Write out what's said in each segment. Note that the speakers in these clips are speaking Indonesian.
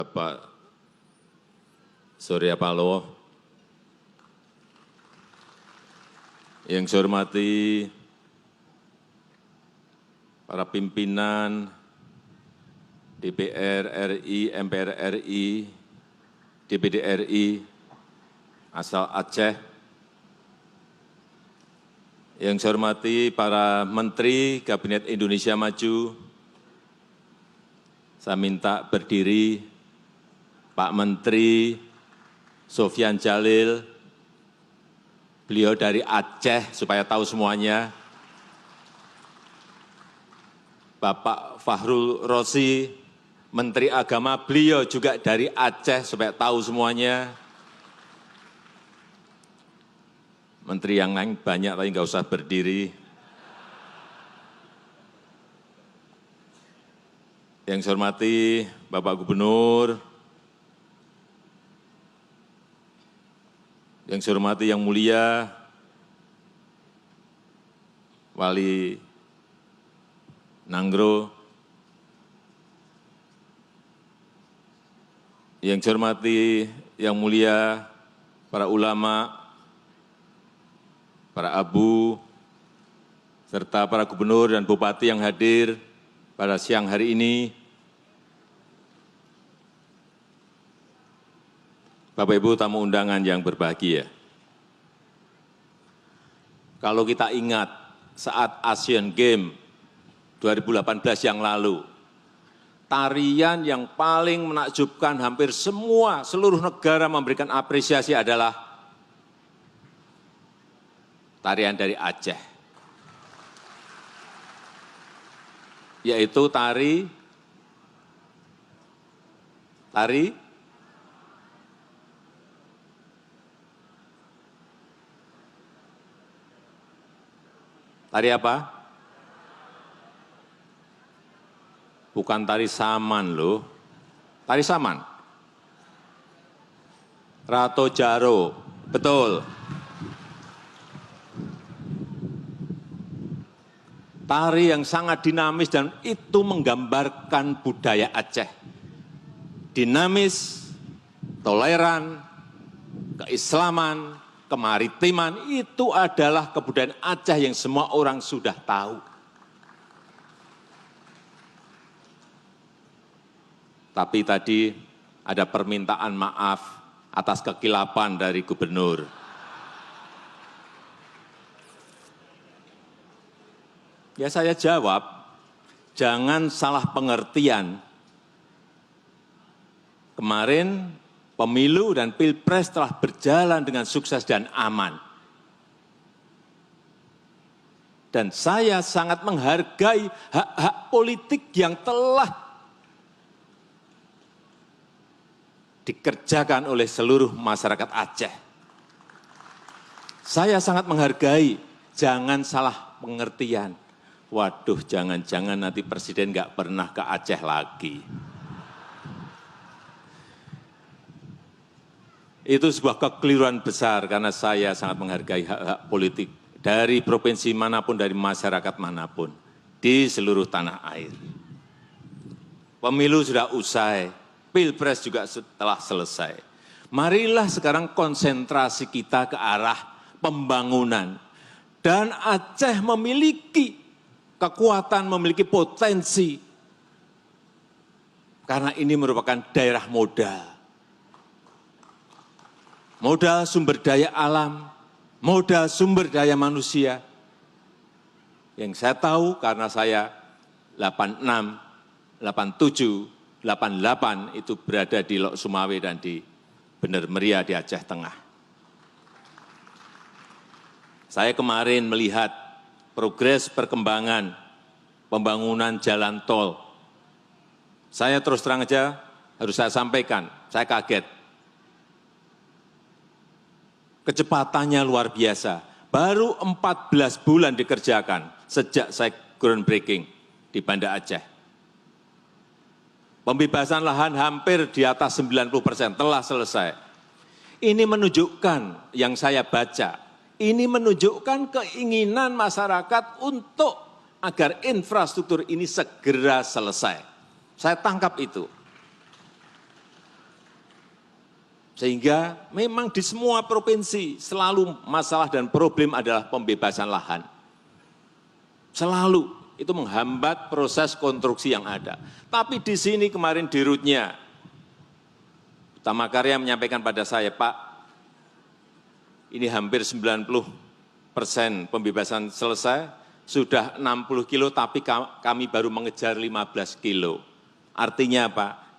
Bapak Surya Paloh, yang saya hormati para pimpinan DPR RI, MPR RI, DPD RI, asal Aceh, yang saya hormati para Menteri Kabinet Indonesia Maju, saya minta berdiri Pak Menteri Sofyan Djalil, beliau dari Aceh supaya tahu semuanya. Bapak Fahrul Razi, Menteri Agama, beliau juga dari Aceh supaya tahu semuanya. Menteri yang lain banyak tapi nggak usah berdiri. Yang saya hormati Bapak Gubernur, yang saya hormati yang mulia Wali Nanggro, yang saya hormati yang mulia para ulama, para abu, serta para gubernur dan bupati yang hadir pada siang hari ini. Bapak Ibu tamu undangan yang berbahagia. Kalau kita ingat saat Asian Games 2018 yang lalu, tarian yang paling menakjubkan hampir seluruh negara memberikan apresiasi adalah tarian dari Aceh, yaitu tari apa? Bukan tari saman loh, tari saman. Rato Jaro, betul. Tari yang sangat dinamis dan itu menggambarkan budaya Aceh. Dinamis, toleran, keislaman, kemaritiman, itu adalah kebudayaan Aceh yang semua orang sudah tahu. Tapi tadi ada permintaan maaf atas kekilapan dari gubernur. Ya saya jawab, jangan salah pengertian. Kemarin pemilu dan pilpres telah berjalan dengan sukses dan aman. Dan saya sangat menghargai hak-hak politik yang telah dikerjakan oleh seluruh masyarakat Aceh. Saya sangat menghargai, jangan salah pengertian. Waduh, jangan-jangan nanti Presiden nggak pernah ke Aceh lagi. Itu sebuah kekeliruan besar karena saya sangat menghargai hak-hak politik dari provinsi manapun, dari masyarakat manapun, di seluruh tanah air. Pemilu sudah usai, pilpres juga telah selesai. Marilah sekarang konsentrasi kita ke arah pembangunan. Dan Aceh memiliki kekuatan, memiliki potensi. Karena ini merupakan daerah modal. Modal sumber daya alam, modal sumber daya manusia. Yang saya tahu karena saya 86, 87, 88 itu berada di Lok Sumawe dan di Bener Meriah di Aceh Tengah. Saya kemarin melihat progres perkembangan pembangunan jalan tol. Saya terus terang aja harus saya sampaikan, saya kaget. Kecepatannya luar biasa. Baru 14 bulan dikerjakan sejak saya groundbreaking di Banda Aceh. Pembebasan lahan hampir di atas 90% telah selesai. Ini menunjukkan yang saya baca, ini menunjukkan keinginan masyarakat untuk agar infrastruktur ini segera selesai. Saya tangkap itu. Sehingga memang di semua provinsi selalu masalah dan problem adalah pembebasan lahan. Selalu itu menghambat proses konstruksi yang ada. Tapi di sini kemarin di Rutnya, Utama Karya menyampaikan pada saya, Pak, ini hampir 90% pembebasan selesai, sudah 60 kilo tapi kami baru mengejar 15 kilo. Artinya apa?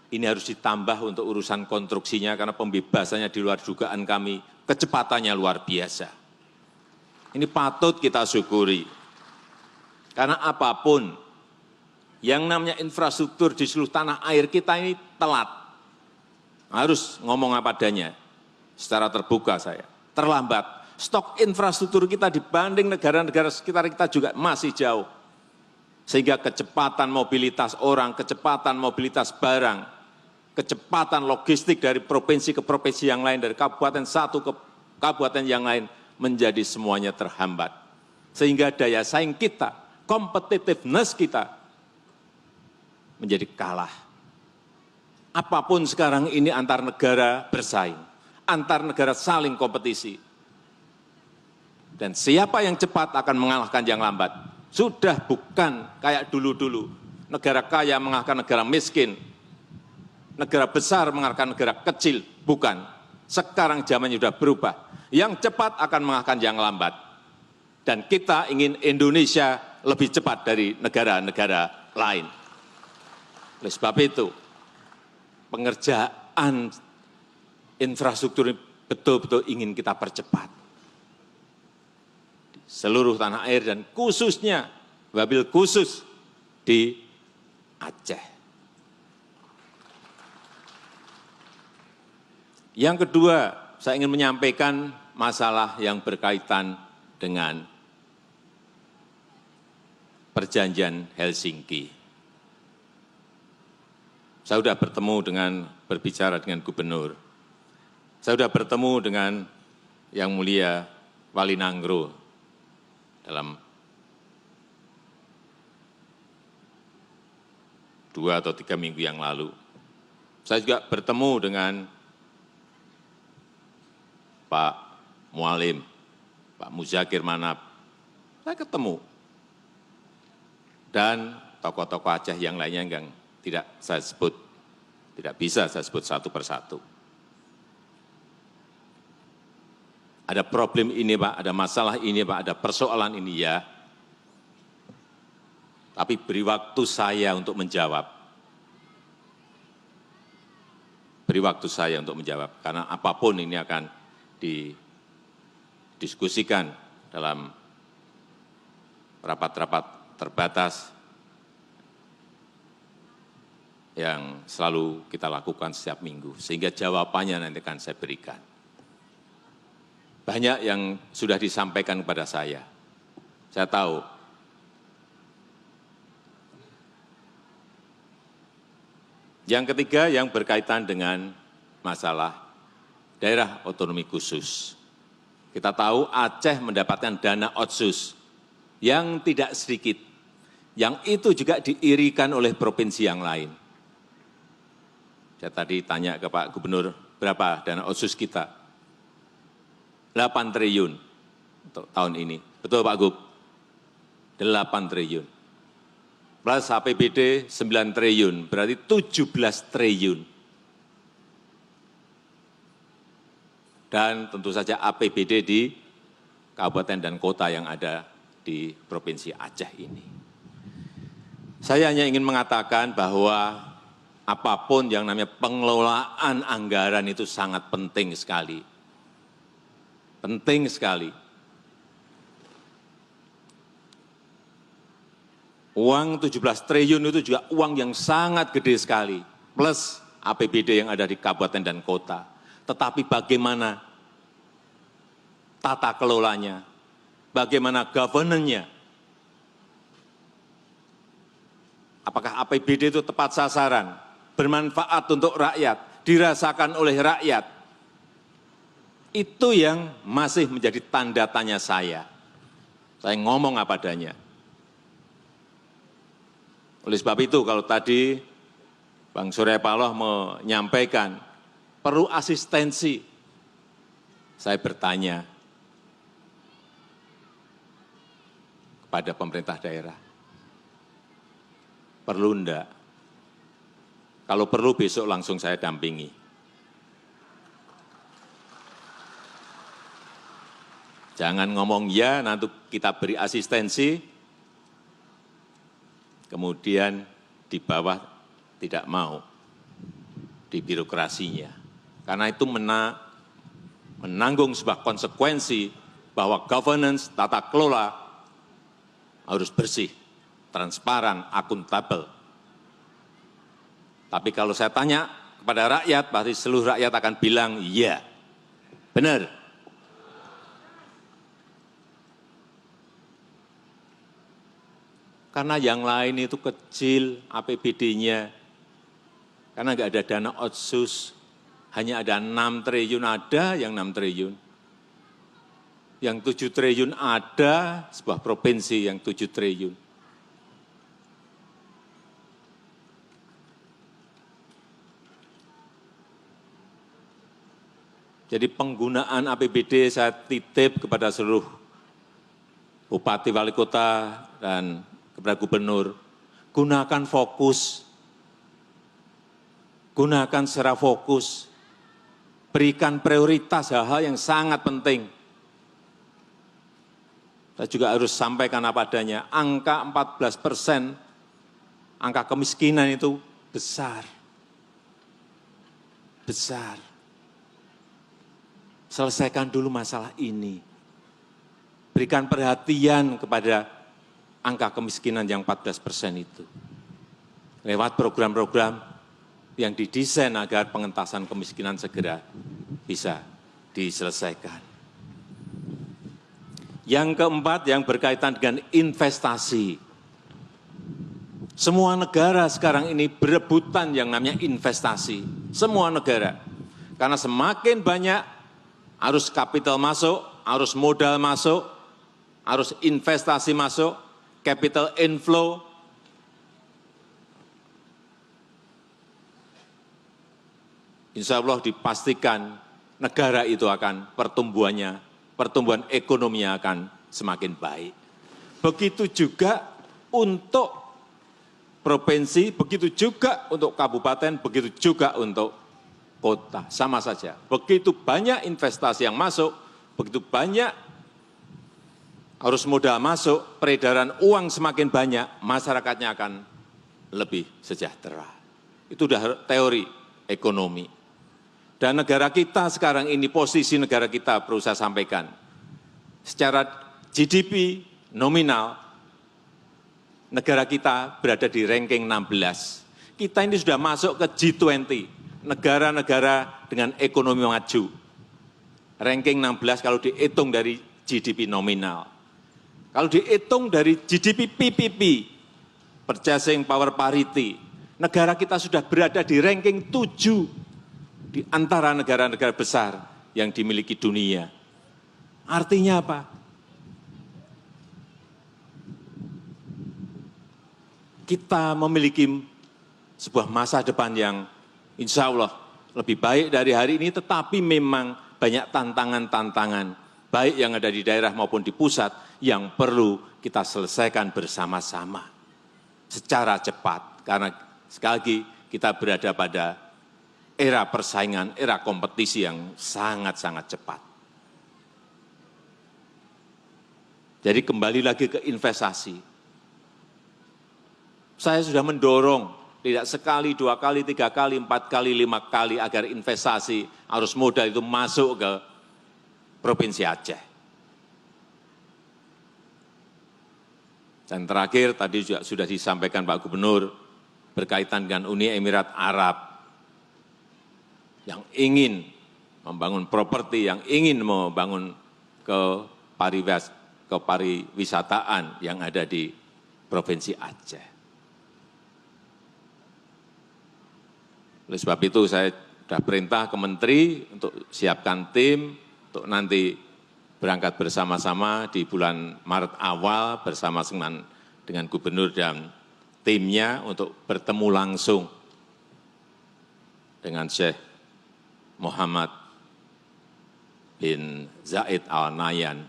Ini harus ditambah untuk urusan konstruksinya karena pembebasannya di luar dugaan kami, kecepatannya luar biasa. Ini patut kita syukuri. Karena apapun yang namanya infrastruktur di seluruh tanah air kita ini telat. Harus ngomong apa adanya, secara terbuka saya, terlambat. Stok infrastruktur kita dibanding negara-negara sekitar kita juga masih jauh. Sehingga kecepatan mobilitas orang, kecepatan mobilitas barang, kecepatan logistik dari provinsi ke provinsi yang lain, dari kabupaten satu ke kabupaten yang lain, menjadi semuanya terhambat. Sehingga daya saing kita, competitiveness kita, menjadi kalah. Apapun sekarang ini antar negara bersaing, antar negara saling kompetisi. Dan siapa yang cepat akan mengalahkan yang lambat. Sudah bukan kayak dulu-dulu, negara kaya mengalahkan negara miskin, negara besar mengalahkan negara kecil, bukan. Sekarang zamannya sudah berubah. Yang cepat akan mengalahkan yang lambat. Dan kita ingin Indonesia lebih cepat dari negara-negara lain. Oleh sebab itu, pengerjaan infrastruktur betul-betul ingin kita percepat. Seluruh tanah air dan khususnya wabil khusus di Aceh. Yang kedua, saya ingin menyampaikan masalah yang berkaitan dengan perjanjian Helsinki. Saya sudah berbicara dengan gubernur. Saya sudah bertemu dengan Yang Mulia Wali Nangro dalam 2 atau 3 minggu yang lalu. Saya juga bertemu dengan Pak Mualim, Pak Muzakir Manap. Saya ketemu. Dan tokoh-tokoh Aceh yang lainnya yang tidak saya sebut, tidak bisa saya sebut satu persatu. Ada problem ini Pak, ada masalah ini Pak, ada persoalan ini ya. Tapi beri waktu saya untuk menjawab. Beri waktu saya untuk menjawab, karena apapun ini akan didiskusikan dalam rapat-rapat terbatas yang selalu kita lakukan setiap minggu, sehingga jawabannya nanti akan saya berikan. Banyak yang sudah disampaikan kepada saya tahu. Yang ketiga yang berkaitan dengan masalah daerah otonomi khusus. Kita tahu Aceh mendapatkan dana otsus yang tidak sedikit, yang itu juga diirikan oleh provinsi yang lain. Saya tadi tanya ke Pak Gubernur, berapa dana otsus kita? 8 triliun untuk tahun ini. Betul Pak Gub? 8 triliun. Plus APBD 9 triliun, berarti 17 triliun. Dan tentu saja APBD di kabupaten dan kota yang ada di Provinsi Aceh ini. Saya hanya ingin mengatakan bahwa apapun yang namanya pengelolaan anggaran itu sangat penting sekali. Penting sekali. Uang 17 triliun itu juga uang yang sangat gede sekali. Plus APBD yang ada di kabupaten dan kota. Tetapi bagaimana tata kelolanya, bagaimana governance-nya. Apakah APBD itu tepat sasaran, bermanfaat untuk rakyat, dirasakan oleh rakyat. Itu yang masih menjadi tanda tanya saya. Saya ngomong apa adanya. Oleh sebab itu kalau tadi Bang Surya Paloh menyampaikan perlu asistensi. Saya bertanya kepada pemerintah daerah, perlu enggak? Kalau perlu besok langsung saya dampingi. Jangan ngomong ya, nanti kita beri asistensi, kemudian di bawah tidak mau di birokrasinya. Karena itu menanggung sebuah konsekuensi bahwa governance, tata kelola harus bersih, transparan, akuntabel. Tapi kalau saya tanya kepada rakyat, pasti seluruh rakyat akan bilang, iya, benar. Karena yang lain itu kecil APBD-nya, karena nggak ada dana otsus, hanya ada 6 triliun, ada yang 6 triliun. Yang 7 triliun ada sebuah provinsi yang 7 triliun. Jadi penggunaan APBD saya titip kepada seluruh bupati, wali kota, dan kepada gubernur, gunakan fokus, gunakan secara fokus, berikan prioritas hal-hal yang sangat penting. Saya juga harus sampaikan apa adanya, angka 14%, angka kemiskinan itu besar. Besar. Selesaikan dulu masalah ini. Berikan perhatian kepada angka kemiskinan yang 14% itu. Lewat program-program yang didesain agar pengentasan kemiskinan segera bisa diselesaikan. Yang keempat yang berkaitan dengan investasi. Semua negara sekarang ini berebutan yang namanya investasi. Semua negara. Karena semakin banyak arus kapital masuk, arus modal masuk, arus investasi masuk, capital inflow, insya Allah dipastikan negara itu akan pertumbuhan ekonominya akan semakin baik. Begitu juga untuk provinsi, begitu juga untuk kabupaten, begitu juga untuk kota, sama saja. Begitu banyak investasi yang masuk, begitu banyak arus modal masuk, peredaran uang semakin banyak, masyarakatnya akan lebih sejahtera. Itu sudah teori ekonomi. Dan negara kita sekarang ini, posisi negara kita perlu saya sampaikan, secara GDP nominal, negara kita berada di ranking 16. Kita ini sudah masuk ke G20, negara-negara dengan ekonomi maju. Ranking 16 kalau dihitung dari GDP nominal. Kalau dihitung dari GDP PPP, Purchasing Power Parity, negara kita sudah berada di ranking 7 di antara negara-negara besar yang dimiliki dunia. Artinya apa? Kita memiliki sebuah masa depan yang insya Allah lebih baik dari hari ini, tetapi memang banyak tantangan-tantangan, baik yang ada di daerah maupun di pusat, yang perlu kita selesaikan bersama-sama secara cepat. Karena sekali lagi kita berada pada era persaingan, era kompetisi yang sangat-sangat cepat. Jadi kembali lagi ke investasi. Saya sudah mendorong tidak sekali, 2 kali, 3 kali, 4 kali, 5 kali agar investasi arus modal itu masuk ke Provinsi Aceh. Dan terakhir tadi juga sudah disampaikan Pak Gubernur berkaitan dengan Uni Emirat Arab yang ingin membangun properti, yang ingin membangun pariwisataan yang ada di Provinsi Aceh. Oleh sebab itu saya sudah perintah ke Menteri untuk siapkan tim untuk nanti berangkat bersama-sama di bulan Maret awal bersama dengan Gubernur dan timnya untuk bertemu langsung dengan Syekh Muhammad bin Zayed Al Nahyan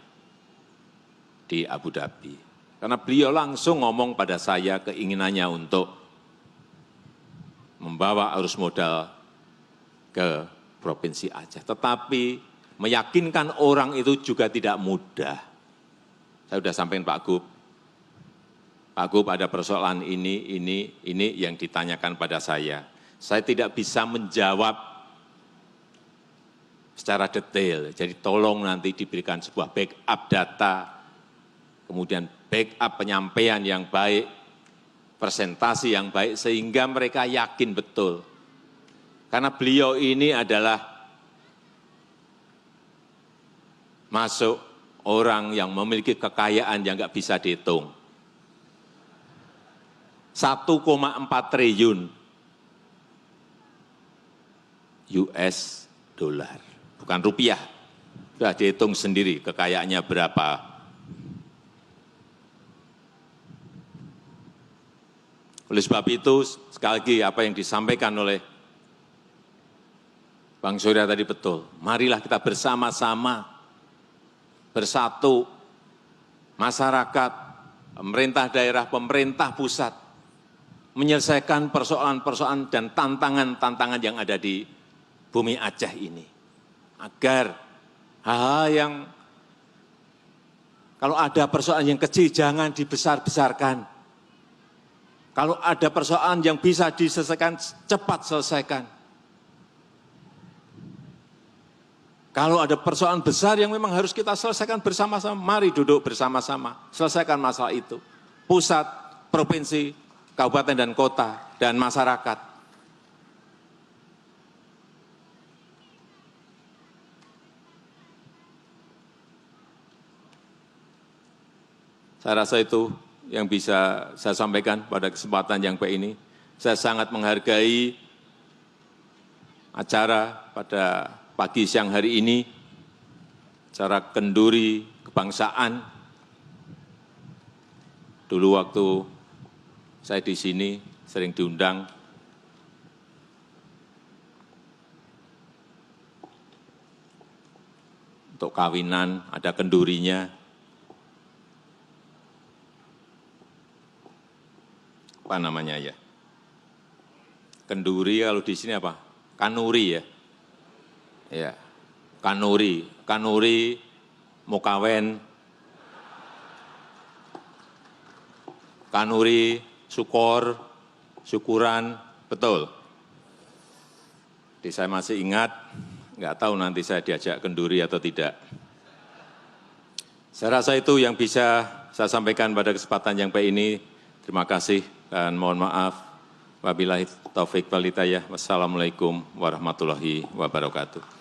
di Abu Dhabi. Karena beliau langsung ngomong pada saya keinginannya untuk membawa arus modal ke Provinsi Aceh. Tetapi meyakinkan orang itu juga tidak mudah. Saya sudah sampaikan Pak Gub. Pak Gub ada persoalan ini yang ditanyakan pada saya. Saya tidak bisa menjawab secara detail. Jadi tolong nanti diberikan sebuah backup data, kemudian backup penyampaian yang baik, presentasi yang baik, sehingga mereka yakin betul. Karena beliau ini adalah masuk orang yang memiliki kekayaan yang nggak bisa dihitung. 1,4 triliun US dollar, bukan rupiah. Sudah dihitung sendiri kekayaannya berapa. Oleh sebab itu, sekali lagi apa yang disampaikan oleh Bang Surya tadi betul. Marilah kita bersama-sama, bersatu, masyarakat, pemerintah daerah, pemerintah pusat, menyelesaikan persoalan-persoalan dan tantangan-tantangan yang ada di bumi Aceh ini. Agar hal-hal yang, kalau ada persoalan yang kecil jangan dibesar-besarkan. Kalau ada persoalan yang bisa diselesaikan, cepat selesaikan. Kalau ada persoalan besar yang memang harus kita selesaikan bersama-sama, mari duduk bersama-sama, selesaikan masalah itu. Pusat, provinsi, kabupaten dan kota, dan masyarakat. Saya rasa itu yang bisa saya sampaikan pada kesempatan yang baik ini. Saya sangat menghargai acara pada pagi siang hari ini, acara kenduri kebangsaan. Dulu waktu saya di sini sering diundang untuk kawinan, ada kendurinya. Apa namanya ya? Kenduri kalau di sini apa? Kanuri ya? Ya, kanuri, mukawen, kanuri, syukuran, betul. Jadi saya masih ingat, nggak tahu nanti saya diajak kenduri atau tidak. Saya rasa itu yang bisa saya sampaikan pada kesempatan yang baik ini. Terima kasih dan mohon maaf. Wabillahi taufik wal hidayah. Wassalamualaikum warahmatullahi wabarakatuh.